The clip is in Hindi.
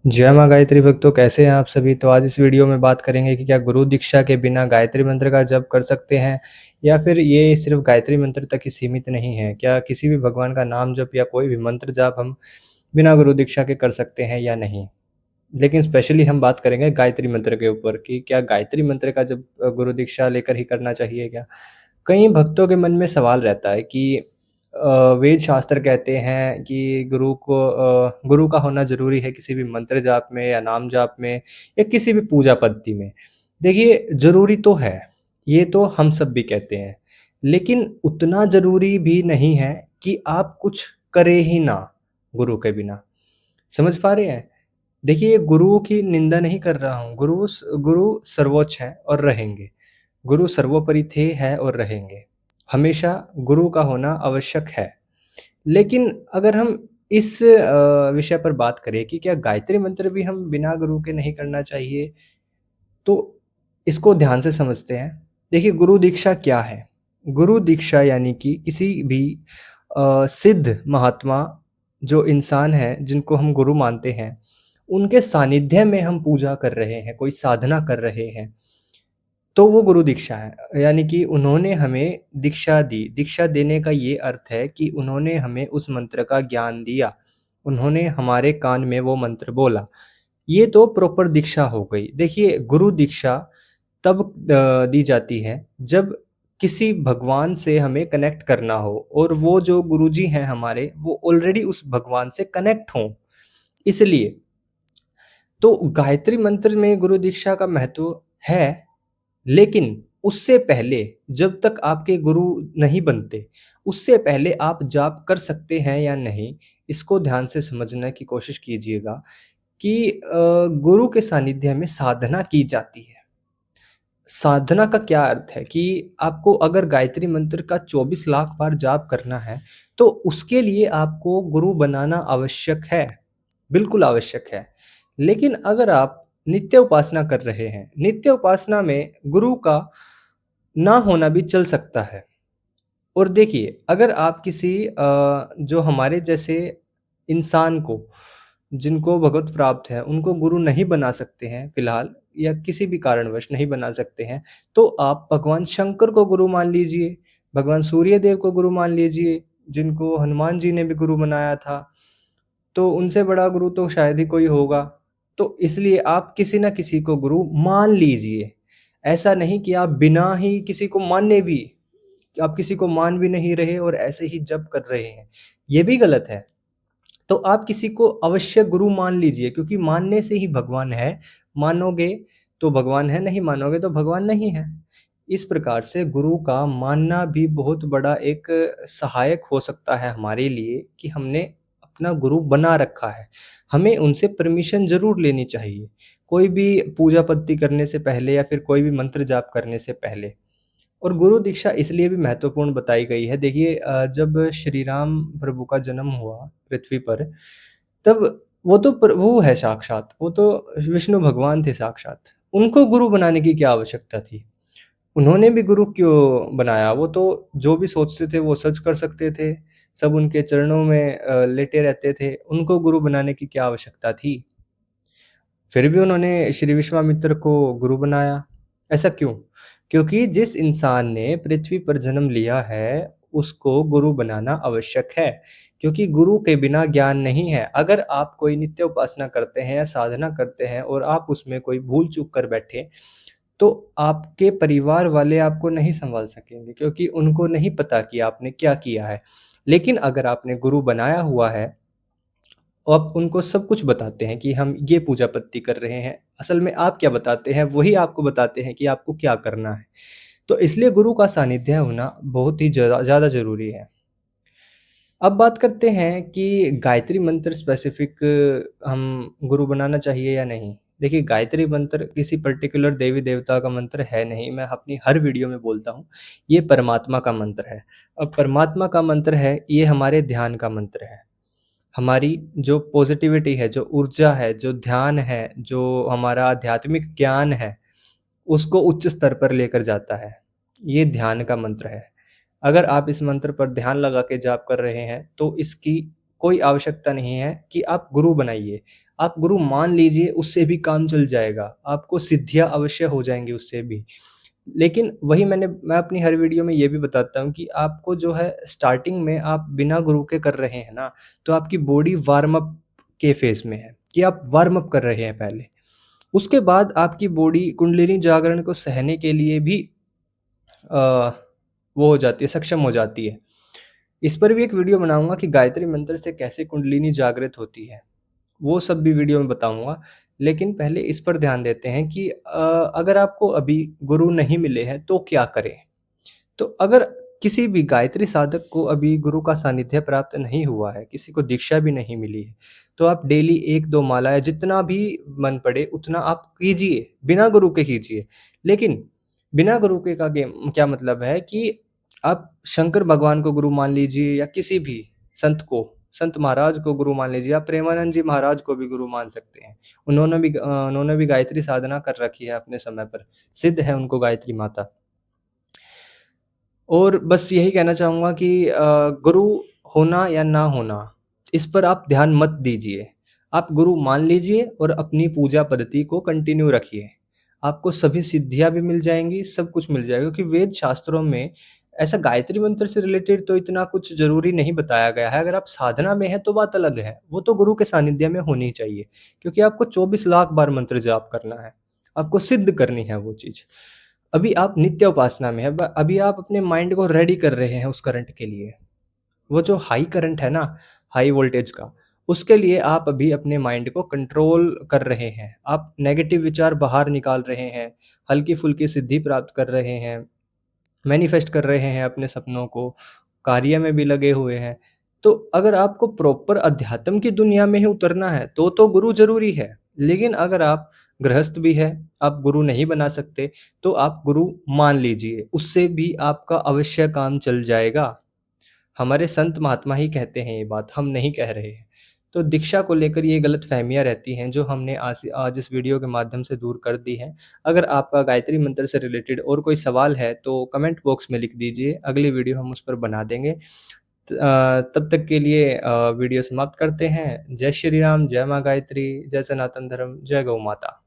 जय माँ गायत्री भक्तों, कैसे हैं आप सभी। तो आज इस वीडियो में बात करेंगे कि क्या गुरु दीक्षा के बिना गायत्री मंत्र का जप कर सकते हैं या फिर ये सिर्फ गायत्री मंत्र तक ही सीमित नहीं है। क्या किसी भी भगवान का नाम जप या कोई भी मंत्र जाप हम बिना गुरु दीक्षा के कर सकते हैं या नहीं। लेकिन स्पेशली हम बात करेंगे गायत्री मंत्र के ऊपर कि क्या गायत्री मंत्र का जब गुरु दीक्षा लेकर ही करना चाहिए क्या। कई भक्तों के मन में सवाल रहता है कि वेद शास्त्र कहते हैं कि गुरु का होना ज़रूरी है किसी भी मंत्र जाप में या नाम जाप में या किसी भी पूजा पद्धति में। देखिए ज़रूरी तो है, ये तो हम सब भी कहते हैं, लेकिन उतना ज़रूरी भी नहीं है कि आप कुछ करें ही ना गुरु के बिना। समझ पा रहे हैं? देखिए गुरु की निंदा नहीं कर रहा हूँ, गुरु सर्वोच्च हैं और रहेंगे। गुरु सर्वोपरि थे, हैं और रहेंगे। हमेशा गुरु का होना आवश्यक है। लेकिन अगर हम इस विषय पर बात करें कि क्या गायत्री मंत्र भी हम बिना गुरु के नहीं करना चाहिए, तो इसको ध्यान से समझते हैं। देखिए गुरु दीक्षा क्या है? गुरु दीक्षा यानी कि किसी भी सिद्ध महात्मा जो इंसान हैं, जिनको हम गुरु मानते हैं, उनके सानिध्य में हम पूजा कर रहे हैं, कोई साधना कर रहे हैं, तो वो गुरु दीक्षा है। यानी कि उन्होंने हमें दीक्षा दी। दीक्षा देने का ये अर्थ है कि उन्होंने हमें उस मंत्र का ज्ञान दिया। उन्होंने हमारे कान में वो मंत्र बोला। ये तो प्रॉपर दीक्षा हो गई। देखिए गुरु दीक्षा तब दी जाती है जब किसी भगवान से हमें कनेक्ट करना हो और वो जो गुरुजी हैं हमारे, वो ऑलरेडी उस भगवान से कनेक्ट हों। इसलिए तो गायत्री मंत्र में गुरु दीक्षा का महत्व है, लेकिन उससे पहले जब तक आपके गुरु नहीं बनते, उससे पहले आप जाप कर सकते हैं या नहीं, इसको ध्यान से समझने की कोशिश कीजिएगा कि गुरु के सानिध्य में साधना की जाती है। साधना का क्या अर्थ है कि आपको अगर गायत्री मंत्र का 24 लाख बार जाप करना है, तो उसके लिए आपको गुरु बनाना आवश्यक है, बिल्कुल आवश्यक है। लेकिन अगर आप नित्य उपासना कर रहे हैं, नित्य उपासना में गुरु का ना होना भी चल सकता है। और देखिए, अगर आप किसी जो हमारे जैसे इंसान को, जिनको भगवत प्राप्त है, उनको गुरु नहीं बना सकते हैं फ़िलहाल या किसी भी कारणवश नहीं बना सकते हैं, तो आप भगवान शंकर को गुरु मान लीजिए, भगवान सूर्यदेव को गुरु मान लीजिए, जिनको हनुमान जी ने भी गुरु बनाया था। तो उनसे बड़ा गुरु तो शायद ही कोई होगा। तो इसलिए आप किसी न किसी को गुरु मान लीजिए। ऐसा नहीं कि आप बिना ही किसी को माने भी, कि आप किसी को मान भी नहीं रहे और ऐसे ही जप कर रहे हैं, ये भी गलत है। तो आप किसी को अवश्य गुरु मान लीजिए, क्योंकि मानने से ही भगवान है। मानोगे तो भगवान है, नहीं मानोगे तो भगवान नहीं है। इस प्रकार से गुरु का मानना भी बहुत बड़ा एक सहायक हो सकता है हमारे लिए कि हमने अपना गुरु बना रखा है। हमें उनसे परमिशन ज़रूर लेनी चाहिए, कोई भी पूजा पद्धति करने से पहले या फिर कोई भी मंत्र जाप करने से पहले। और गुरु दीक्षा इसलिए भी महत्वपूर्ण बताई गई है। देखिए जब श्री राम प्रभु का जन्म हुआ पृथ्वी पर, तब वो तो वो है साक्षात, वो तो विष्णु भगवान थे साक्षात। उनको गुरु बनाने की क्या आवश्यकता थी? उन्होंने भी गुरु क्यों बनाया? वो तो जो भी सोचते थे वो सच कर सकते थे। सब उनके चरणों में लेटे रहते थे। उनको गुरु बनाने की क्या आवश्यकता थी? फिर भी उन्होंने श्री विश्वामित्र को गुरु बनाया। ऐसा क्यों? क्योंकि जिस इंसान ने पृथ्वी पर जन्म लिया है, उसको गुरु बनाना आवश्यक है, क्योंकि गुरु के बिना ज्ञान नहीं है। अगर आप कोई नित्य उपासना करते हैं या साधना करते हैं और आप उसमें कोई भूल-चूक कर बैठे, तो आपके परिवार वाले आपको नहीं सँभाल सकेंगे, क्योंकि उनको नहीं पता कि आपने क्या किया है। लेकिन अगर आपने गुरु बनाया हुआ है, आप उनको सब कुछ बताते हैं कि हम ये पूजा पद्धति कर रहे हैं। असल में आप क्या बताते हैं, वही आपको बताते हैं कि आपको क्या करना है। तो इसलिए गुरु का सानिध्य होना बहुत ही ज़्यादा ज़रूरी है। अब बात करते हैं कि गायत्री मंत्र स्पेसिफ़िक हम गुरु बनाना चाहिए या नहीं? देखिए गायत्री मंत्र किसी पर्टिकुलर देवी-देवता का मंत्र है नहीं, मैं अपनी हर वीडियो में बोलता हूँ, ये परमात्मा का मंत्र है। अब परमात्मा का मंत्र है, ये हमारे ध्यान का मंत्र है। हमारी जो पॉज़िटिविटी है, जो ऊर्जा है, जो ध्यान है, जो हमारा आध्यात्मिक ज्ञान है, उसको उच्च स्तर पर लेकर जाता है। ये ध्यान का मंत्र है। अगर आप इस मंत्र पर ध्यान लगा के जाप कर रहे हैं, तो इसकी कोई आवश्यकता नहीं है कि आप गुरु बनाइए। आप गुरु मान लीजिए, उससे भी काम चल जाएगा। आपको सिद्धियाँ अवश्य हो जाएँगी उससे भी। लेकिन वही मैं अपनी हर वीडियो में ये भी बताता हूँ कि आपको जो है स्टार्टिंग में आप बिना गुरु के कर रहे हैं ना, तो आपकी बॉडी वार्म अप के फ़ेज़ में है कि आप वार्म अप कर रहे हैं पहले। उसके बाद आपकी बॉडी कुंडलिनी जागरण को सहने के लिए भी अ, वो हो जाती है, सक्षम हो जाती है। इस पर भी एक वीडियो बनाऊँगा कि गायत्री मंत्र से कैसे कुंडलिनी जागृत होती है। वो सब भी वीडियो में बताऊँगा। लेकिन पहले इस पर ध्यान देते हैं कि अगर आपको अभी गुरु नहीं मिले हैं तो क्या करें? तो अगर किसी भी गायत्री साधक को अभी गुरु का सानिध्य प्राप्त नहीं हुआ है, किसी को दीक्षा भी नहीं मिली है, तो आप डेली 1-2 माला या जितना भी मन पड़े उतना आप कीजिए, बिना गुरु के कीजिए। लेकिन बिना गुरु के का क्या मतलब है कि आप शंकर भगवान को गुरु मान लीजिए या किसी भी संत महाराज को गुरु मान लीजिए, आप प्रेमानंद जी महाराज को भी गुरु मान सकते हैं। उन्होंने भी गायत्री साधना कर रखी है अपने समय पर, सिद्ध है उनको गायत्री माता। और बस यही कहना चाहूँगा कि गुरु होना या ना होना, इस पर आप ध्यान मत दीजिए। आप गुरु मान लीजिए और अपनी पूजा पद्धति को कंटिन्यू रखिए। आपको सभी सिद्धियाँ भी मिल जाएँगी, सब कुछ मिल जाएगा, क्योंकि वेद शास्त्रों में ऐसा गायत्री मंत्र से रिलेटेड तो इतना कुछ ज़रूरी नहीं बताया गया है। अगर आप साधना में हैं तो बात अलग है, वो तो गुरु के सानिध्य में होनी चाहिए, क्योंकि आपको 24 लाख बार मंत्र जाप करना है। आपको सिद्ध करनी है वो चीज़। अभी आप नित्य उपासना में हैं, ब अभी आप अपने माइंड को रेडी कर रहे हैं उस करंट के लिए। वो जो हाई करंट है ना, हाई वोल्टेज का, उसके लिए आप अभी अपने माइंड को कंट्रोल कर रहे हैं। आप नेगेटिव विचार बाहर निकाल रहे हैं, हल्की-फुल्की सिद्धि प्राप्त कर रहे हैं, मैनिफेस्ट कर रहे हैं अपने सपनों को, कार्य में भी लगे हुए हैं। तो अगर आपको प्रॉपर अध्यात्म की दुनिया में ही उतरना है, तो गुरु ज़रूरी है। लेकिन अगर आप गृहस्थ भी हैं, आप गुरु नहीं बना सकते, तो आप गुरु मान लीजिए, उससे भी आपका अवश्य काम चल जाएगा। हमारे संत महात्मा ही कहते हैं ये बात, हम नहीं कह रहे हैं। तो दीक्षा को लेकर ये गलतफ़हमियाँ रहती हैं, जो हमने आज इस वीडियो के माध्यम से दूर कर दी हैं। अगर आपका गायत्री मंत्र से रिलेटेड और कोई सवाल है, तो कमेंट बॉक्स में लिख दीजिए, अगली वीडियो हम उस पर बना देंगे। तब तक के लिए वीडियो समाप्त करते हैं। जय श्री राम, जय माँ गायत्री, जय सनातन धर्म, जय गौ माता।